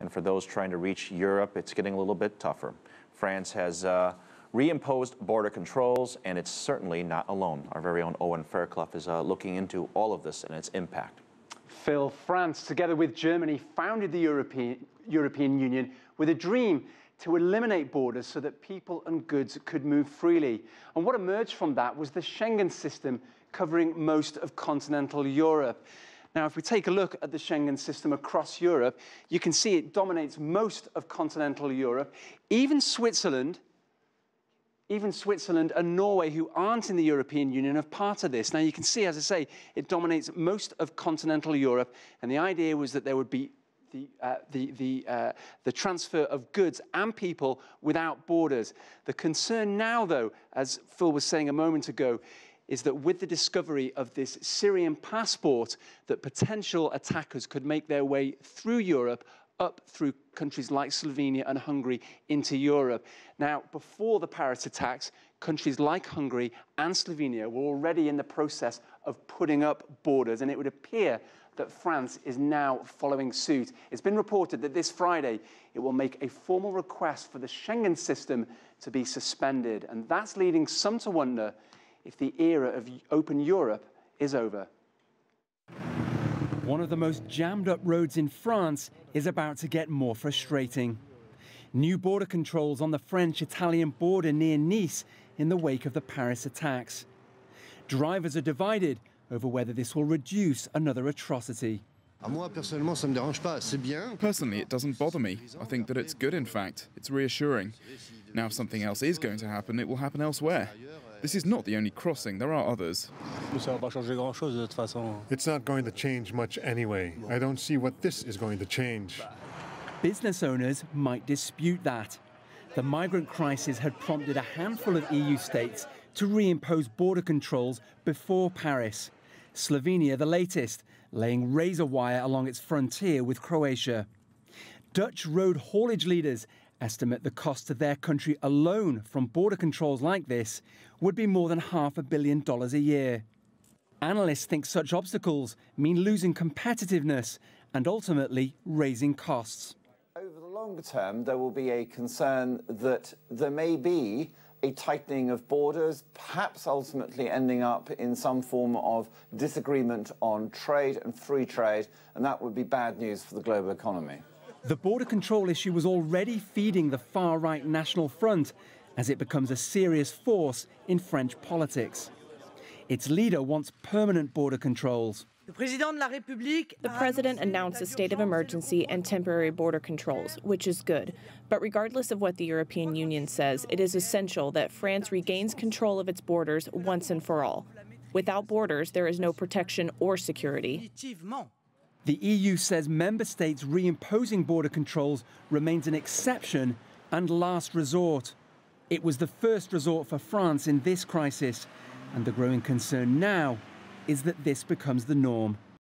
And for those trying to reach Europe, it's getting a little bit tougher. France has reimposed border controls, and it's certainly not alone. Our very own Owen Fairclough is looking into all of this and its impact. Phil, France, together with Germany, founded the European Union with a dream to eliminate borders so that people and goods could move freely. And what emerged from that was the Schengen system covering most of continental Europe. Now, if we take a look at the Schengen system across Europe, you can see it dominates most of continental Europe. Even Switzerland and Norway, who aren't in the European Union, are part of this. Now, you can see, as I say, it dominates most of continental Europe, and the idea was that there would be the transfer of goods and people without borders. The concern now, though, as Phil was saying a moment ago, is that with the discovery of this Syrian passport, that potential attackers could make their way through Europe, up through countries like Slovenia and Hungary into Europe. Now, before the Paris attacks, countries like Hungary and Slovenia were already in the process of putting up borders, and it would appear that France is now following suit. It's been reported that this Friday it will make a formal request for the Schengen system to be suspended, and that's leading some to wonder if the era of open Europe is over. One of the most jammed up roads in France is about to get more frustrating. New border controls on the French-Italian border near Nice in the wake of the Paris attacks. Drivers are divided over whether this will reduce another atrocity. Personally, it doesn't bother me. I think that it's good, in fact. It's reassuring. Now, if something else is going to happen, it will happen elsewhere. This is not the only crossing, there are others. It's not going to change much anyway. I don't see what this is going to change. Business owners might dispute that. The migrant crisis had prompted a handful of EU states to reimpose border controls before Paris. Slovenia, the latest, laying razor wire along its frontier with Croatia. Dutch road haulage leaders estimate the cost to their country alone from border controls like this would be more than $500 million a year. Analysts think such obstacles mean losing competitiveness and ultimately raising costs. Over the longer term, there will be a concern that there may be a tightening of borders, perhaps ultimately ending up in some form of disagreement on trade and free trade, and that would be bad news for the global economy. The border control issue was already feeding the far-right National Front as it becomes a serious force in French politics. Its leader wants permanent border controls. The president announced a state of emergency and temporary border controls, which is good. But regardless of what the European Union says, it is essential that France regains control of its borders once and for all. Without borders, there is no protection or security. The EU says member states reimposing border controls remains an exception and last resort. It was the first resort for France in this crisis, and the growing concern now is that this becomes the norm.